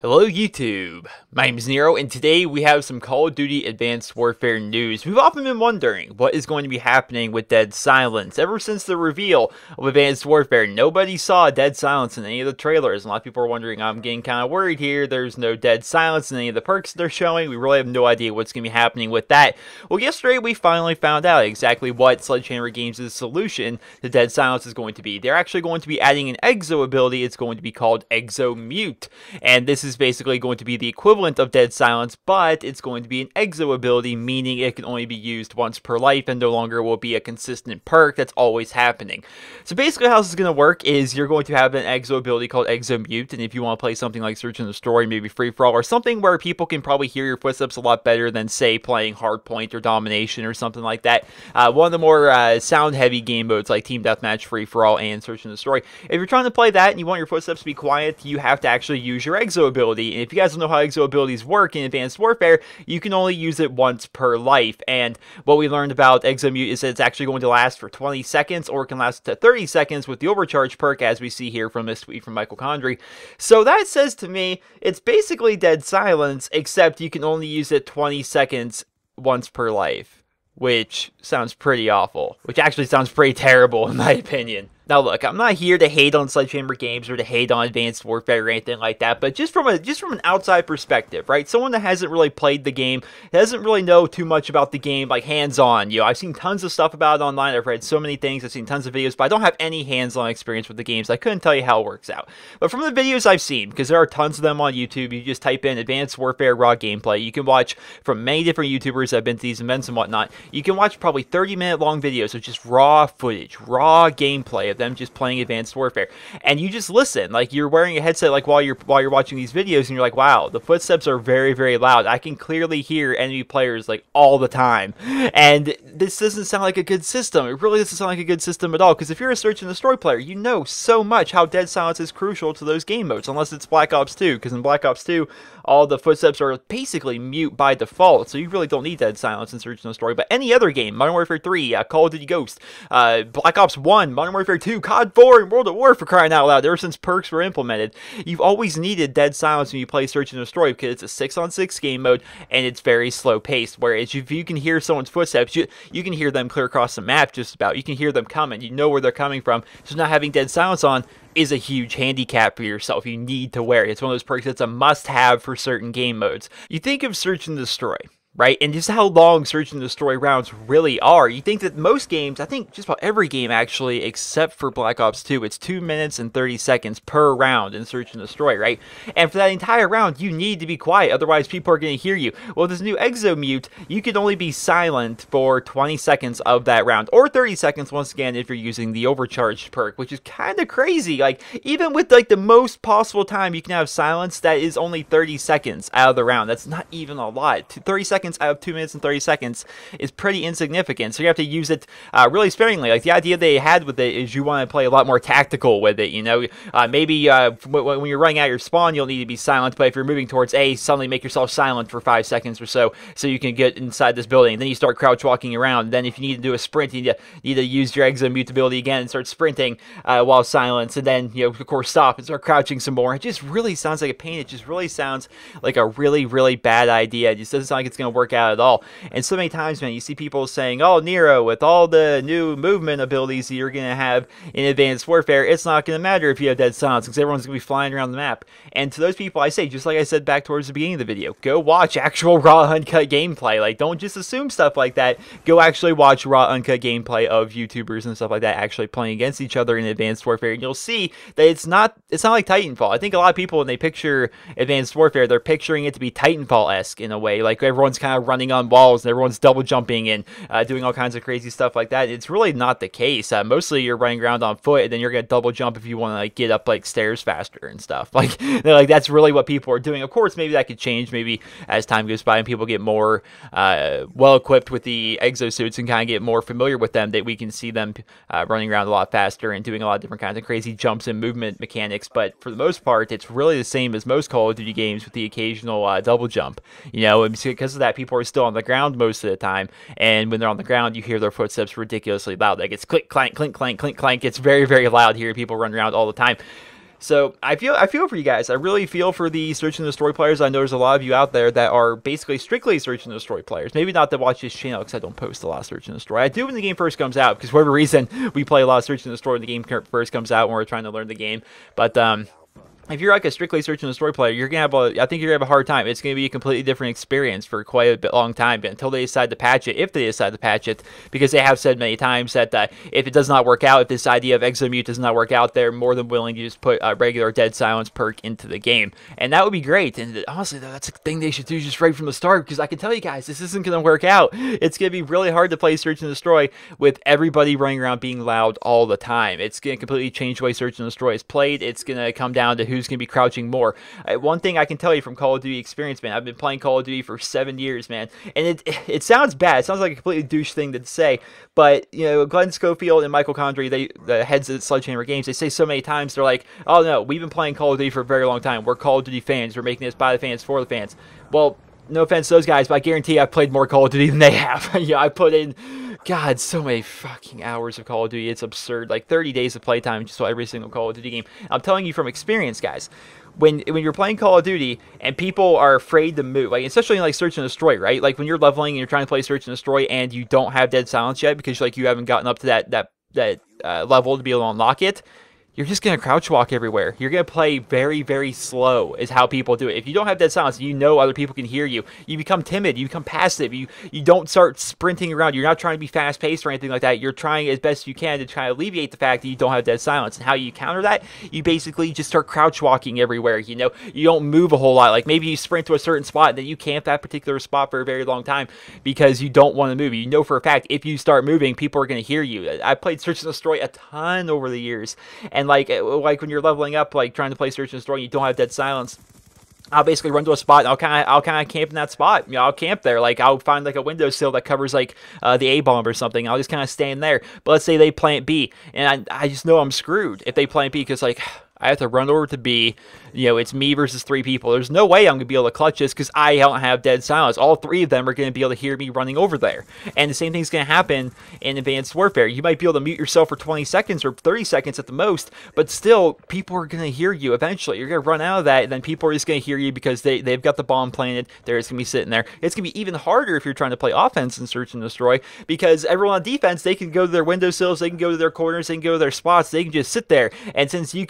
Hello YouTube, my name is Nero, and today we have some Call of Duty Advanced Warfare news. We've often been wondering what is going to be happening with Dead Silence. Ever since the reveal of Advanced Warfare, nobody saw Dead Silence in any of the trailers. A lot of people are wondering, I'm getting kind of worried here, there's no Dead Silence in any of the perks they're showing. We really have no idea what's going to be happening with that. Well, yesterday we finally found out exactly what Sledgehammer Games' solution to Dead Silence is going to be. They're actually going to be adding an Exo ability. It's going to be called Exo-Mute, and this is basically going to be the equivalent of Dead Silence, but it's going to be an Exo ability, meaning it can only be used once per life and no longer will be a consistent perk that's always happening. So basically how this is going to work is you're going to have an Exo ability called Exo-Mute, and if you want to play something like Search and Destroy, maybe Free For All, or something where people can probably hear your footsteps a lot better than, say, playing Hardpoint or Domination or something like that. One of the more sound-heavy game modes like Team Deathmatch, Free For All, and Search and Destroy. If you're trying to play that and you want your footsteps to be quiet, you have to actually use your Exo ability. And if you guys don't know how Exo abilities work in Advanced Warfare, you can only use it once per life. And what we learned about Exo-Mute is that it's actually going to last for 20 seconds, or it can last to 30 seconds with the Overcharge perk, as we see here from this tweet from Michael Condry. So that says to me, it's basically Dead Silence, except you can only use it 20 seconds once per life, which sounds pretty awful, which actually sounds pretty terrible in my opinion. Now look, I'm not here to hate on Sledgehammer Games or to hate on Advanced Warfare or anything like that, but just from an outside perspective, right? Someone that hasn't really played the game, doesn't really know too much about the game, like hands-on. You know, I've seen tons of stuff about it online, I've read so many things, I've seen tons of videos, but I don't have any hands-on experience with the games. I couldn't tell you how it works out. But from the videos I've seen, because there are tons of them on YouTube, you just type in Advanced Warfare Raw Gameplay. You can watch from many different YouTubers that have been to these events and whatnot. You can watch probably 30-minute long videos of just raw footage, raw gameplay of them just playing Advanced Warfare, and you just listen like you're wearing a headset, like while you're watching these videos, and you're like, wow, the footsteps are very, very loud. I can clearly hear enemy players like all the time, and this doesn't sound like a good system. It really doesn't sound like a good system at all, because if you're a Search and Destroy player, you know so much how Dead Silence is crucial to those game modes, unless it's Black Ops 2, because in Black Ops 2 all the footsteps are basically mute by default, so you really don't need Dead Silence in Search and Destroy. But any other game, Modern Warfare 3, Call of Duty Ghost, Black Ops 1, Modern Warfare 2, COD 4, and World at War, for crying out loud, ever since perks were implemented, you've always needed Dead Silence when you play Search and Destroy, because it's a 6-on-6 game mode, and it's very slow paced, whereas if you can hear someone's footsteps, you can hear them clear across the map just about. You can hear them coming, you know where they're coming from, so not having Dead Silence on is a huge handicap for yourself. You need to wear it. It's one of those perks that's a must-have for certain game modes. You think of Search and Destroy, right? And just how long Search and Destroy rounds really are. You think that most games, I think just about every game actually, except for Black Ops 2, it's 2 minutes and 30 seconds per round in Search and Destroy, right? And for that entire round, you need to be quiet, otherwise people are going to hear you. Well, this new Exo-Mute, you can only be silent for 20 seconds of that round, or 30 seconds once again if you're using the Overcharged perk, which is kind of crazy. Like, even with like the most possible time you can have silence, that is only 30 seconds out of the round. That's not even a lot. 30 seconds out of 2 minutes and 30 seconds is pretty insignificant, so you have to use it really sparingly. Like, the idea they had with it is you want to play a lot more tactical with it, you know. Maybe when you're running out your spawn, you'll need to be silent, but if you're moving towards A, suddenly make yourself silent for 5 seconds or so you can get inside this building. Then you start crouch walking around. Then if you need to do a sprint, you need to use your Exo-Mute ability again and start sprinting while silenced, and then, you know, of course, stop and start crouching some more. It just really sounds like a pain. It just really sounds like a really, really bad idea. It just doesn't sound like it's going to work out at all. And so many times, man, you see people saying, oh, Nero, with all the new movement abilities that you're going to have in Advanced Warfare, it's not going to matter if you have Dead Silence, because everyone's going to be flying around the map. And to those people, I say, just like I said back towards the beginning of the video, go watch actual raw, uncut gameplay. Like, don't just assume stuff like that. Go actually watch raw, uncut gameplay of YouTubers and stuff like that actually playing against each other in Advanced Warfare, and you'll see that it's not like Titanfall. I think a lot of people, when they picture Advanced Warfare, they're picturing it to be Titanfall-esque in a way. Like, everyone's kind of running on walls, and everyone's double jumping and doing all kinds of crazy stuff like that. It's really not the case. Mostly you're running around on foot, and then you're going to double jump if you want to, like, get up, like, stairs faster and stuff. Like, that's really what people are doing. Of course, maybe that could change, maybe as time goes by and people get more well-equipped with the exosuits and kind of get more familiar with them, that we can see them running around a lot faster and doing a lot of different kinds of crazy jumps and movement mechanics. But for the most part, it's really the same as most Call of Duty games, with the occasional double jump. You know, because of that fact, people are still on the ground most of the time, and when they're on the ground, you hear their footsteps ridiculously loud. Like it's click, clank, clink, clank, clink, clank. It's very, very loud here. People run around all the time. So I feel for you guys. I really feel for the search and destroy players. I know there's a lot of you out there that are basically strictly search and destroy players. Maybe not that watch this channel because I don't post a lot of search and destroy. I do when the game first comes out because for whatever reason we play a lot of search and destroy when the game first comes out when we're trying to learn the game. But if you're like a strictly search and destroy player, you're gonna have I think you're gonna have a hard time. It's gonna be a completely different experience for quite a bit long time until they decide to patch it, if they decide to patch it, because they have said many times that if it does not work out, if this idea of Exo-Mute does not work out, they're more than willing to just put a regular dead silence perk into the game, and that would be great. And honestly, that's a thing they should do just right from the start, because I can tell you guys, this isn't gonna work out. It's gonna be really hard to play search and destroy with everybody running around being loud all the time. It's gonna completely change the way search and destroy is played. It's gonna come down to who's gonna be crouching more. One thing I can tell you from Call of Duty experience, man, I've been playing Call of Duty for 7 years, man, and it sounds bad. It sounds like a completely douche thing to say, but you know, Glenn Schofield and Michael Condrey, the heads of Sledgehammer Games, they say so many times, they're like, oh no, we've been playing Call of Duty for a very long time. We're Call of Duty fans. We're making this by the fans, for the fans. Well, no offense to those guys, but I guarantee I've played more Call of Duty than they have. Yeah, I put in, God, so many fucking hours of Call of Duty. It's absurd. Like 30 days of playtime just for every single Call of Duty game. I'm telling you from experience, guys. When you're playing Call of Duty and people are afraid to move, like especially in like search and destroy, right? Like when you're leveling and you're trying to play search and destroy and you don't have dead silence yet because like you haven't gotten up to that level to be able to unlock it. You're just going to crouch walk everywhere. You're going to play very, very slow is how people do it. If you don't have dead silence, you know other people can hear you. You become timid. You become passive. You don't start sprinting around. You're not trying to be fast-paced or anything like that. You're trying as best you can to try to alleviate the fact that you don't have dead silence. And how you counter that? You basically just start crouch walking everywhere. You know, you don't move a whole lot. Like maybe you sprint to a certain spot and then you camp that particular spot for a very long time because you don't want to move. You know for a fact if you start moving, people are going to hear you. I played Search and Destroy a ton over the years. And like when you're leveling up, like trying to play search and destroy, and you don't have dead silence, I'll basically run to a spot and I'll kind of camp in that spot. You know, I'll camp there. Like I'll find like a windowsill that covers like the A bomb or something. I'll just kind of stand there. But let's say they plant B, and I just know I'm screwed if they plant B because like I have to run over to B. You know, it's me versus 3 people. There's no way I'm going to be able to clutch this because I don't have dead silence. All 3 of them are going to be able to hear me running over there. And the same thing's going to happen in Advanced Warfare. You might be able to mute yourself for 20 seconds or 30 seconds at the most, but still, people are going to hear you eventually. You're going to run out of that, and then people are just going to hear you because they've got the bomb planted. They're just going to be sitting there. It's going to be even harder if you're trying to play offense and search and destroy because everyone on defense, they can go to their windowsills, they can go to their corners, they can go to their spots, they can just sit there. And since you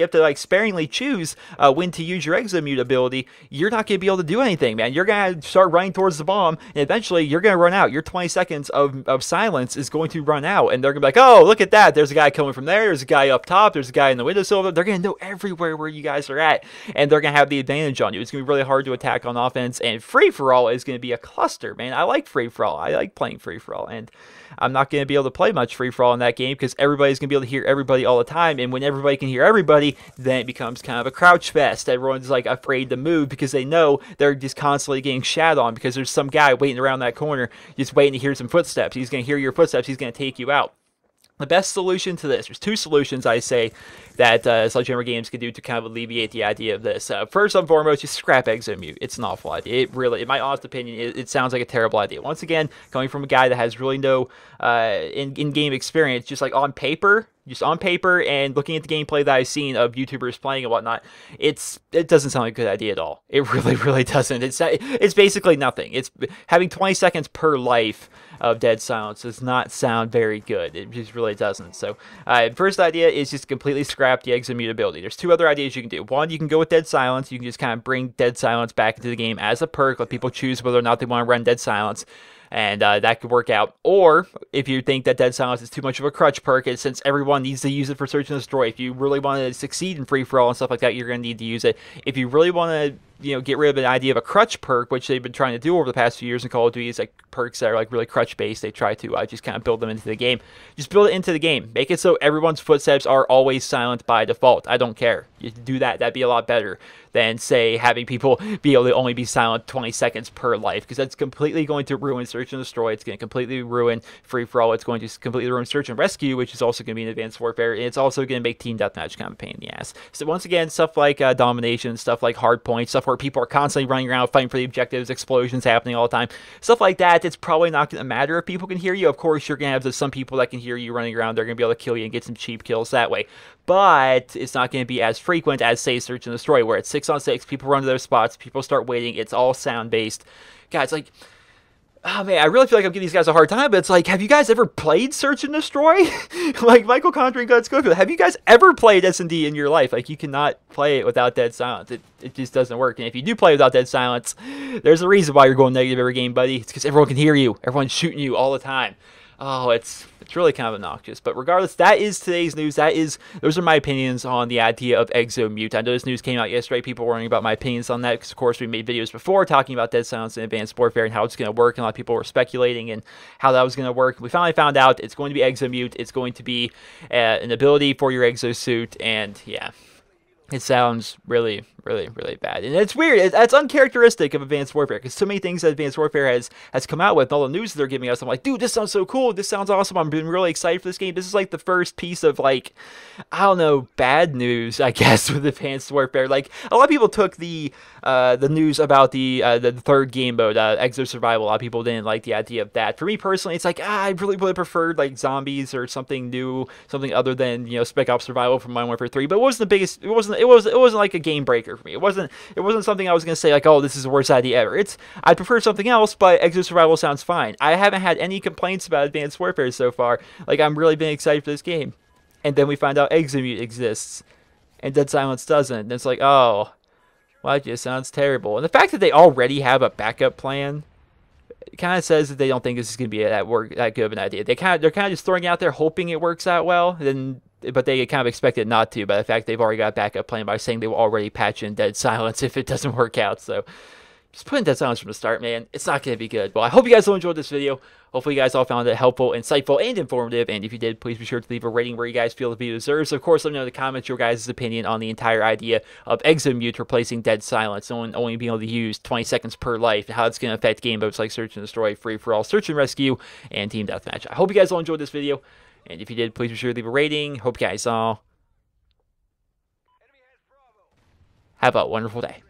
have to like sparingly choose when to use your Exo-Mute ability, you're not going to be able to do anything, man. You're going to start running towards the bomb, and eventually you're going to run out. Your 20 seconds of silence is going to run out, and they're going to be like, oh, look at that. There's a guy coming from there. There's a guy up top. There's a guy in the windowsill. They're going to know everywhere where you guys are at, and they're going to have the advantage on you. It's going to be really hard to attack on offense, and free-for-all is going to be a cluster, man. I like free-for-all. I like playing free-for-all, and I'm not going to be able to play much free-for-all in that game because everybody's going to be able to hear everybody all the time, and when everybody can hear everybody, then it becomes kind of a crouch fest. Everyone's like afraid to move because they know they're just constantly getting shat on because there's some guy waiting around that corner just waiting to hear some footsteps. He's going to hear your footsteps. He's going to take you out. The best solution to this, there's 2 solutions I say that Sledgehammer Games can do to kind of alleviate the idea of this. First and foremost, just scrap Exo-Mute. It's an awful idea. In my honest opinion, it sounds like a terrible idea. Once again, coming from a guy that has really no in-game experience, just like on paper and looking at the gameplay that I've seen of YouTubers playing and whatnot, it doesn't sound like a good idea at all. It really, really doesn't. It's basically nothing. It's having 20 seconds per life of dead silence does not sound very good. It just really doesn't. So, first idea is just completely scrap the Exo-Mute ability. There's 2 other ideas you can do. One, you can go with dead silence. You can just kind of bring dead silence back into the game as a perk. Let people choose whether or not they want to run dead silence. And that could work out. Or if you think that dead silence is too much of a crutch perk, and since everyone needs to use it for search and destroy, if you really want to succeed in free-for-all and stuff like that, you're going to need to use it. If you really want to, get rid of the idea of a crutch perk, which they've been trying to do over the past few years in Call of Duty, is like perks that are like really crutch based. They try to just kind of build them into the game. Just build it into the game. Make it so everyone's footsteps are always silent by default. I don't care. You do that. That'd be a lot better than, say, having people be able to only be silent 20 seconds per life, because that's completely going to ruin search and destroy. It's going to completely ruin free-for-all. It's going to completely ruin search and rescue, which is also going to be an advanced warfare, and it's also going to make team deathmatch kind of a pain in the ass. So once again, stuff like domination, stuff like hard points, stuff stuff where people are constantly running around fighting for the objectives, explosions happening all the time, stuff like that, it's probably not going to matter if people can hear you. Of course, you're going to have some people that can hear you running around. They're going to be able to kill you and get some cheap kills that way. But it's not going to be as frequent as, say, Search and Destroy, where it's 6-on-6, people run to their spots, people start waiting, it's all sound-based. Guys, like, oh man, I really feel like I'm giving these guys a hard time, but it's like, have you guys ever played Search and Destroy? Like, Michael Conjuring Guns Schofield, have you guys ever played SND in your life? Like, you cannot play it without dead silence. It just doesn't work. And if you do play without dead silence, there's a reason why you're going negative every game, buddy. It's because everyone can hear you. Everyone's shooting you all the time. Oh, it's really kind of obnoxious. But regardless, that is today's news. Those are my opinions on the idea of Exo-Mute. I know this news came out yesterday. People were worrying about my opinions on that because, of course, we made videos before talking about dead silence in Advanced Warfare and how it's going to work. And a lot of people were speculating and how that was going to work. We finally found out it's going to be Exo-Mute. It's going to be an ability for your exosuit. And yeah, it sounds really, really, really bad. And it's weird. That's uncharacteristic of Advanced Warfare, because so many things that Advanced Warfare has come out with, and all the news they're giving us, I'm like, dude, this sounds so cool. This sounds awesome. I'm been really excited for this game. This is like the first piece of, like, I don't know, bad news, I guess, with Advanced Warfare. Like, a lot of people took the news about the third game mode, Exo Survival. A lot of people didn't like the idea of that. For me personally, it's like, I really would have preferred, like, zombies or something new, something other than, you know, Spec Ops Survival from Modern Warfare 3. But it wasn't the biggest. It wasn't like a game breaker for me. It wasn't something I was gonna say like, oh, this is the worst idea ever. I'd prefer something else, but Exo Survival sounds fine. I haven't had any complaints about Advanced Warfare so far. Like, I'm really been excited for this game. And then we find out Exo-Mute exists, and Dead Silence doesn't. And it's like, oh, well, it just sounds terrible. And the fact that they already have a backup plan, it kind of says that they don't think this is gonna be that good of an idea. They're kind of just throwing it out there, hoping it works out well. But they kind of expect it not to, by the fact they've already got a backup plan by saying they will already patch in Dead Silence if it doesn't work out. So just put in Dead Silence from the start, man. It's not going to be good. Well, I hope you guys all enjoyed this video. Hopefully you guys all found it helpful, insightful, and informative. And if you did, please be sure to leave a rating where you guys feel the video deserves. Of course, let me know in the comments your guys' opinion on the entire idea of Exo-Mute replacing Dead Silence, only being able to use 20 seconds per life, and how it's going to affect game modes like Search and Destroy, Free-for-All, Search and Rescue, and Team Deathmatch. I hope you guys all enjoyed this video. And if you did, please be sure to leave a rating. Hope you guys all have a wonderful day.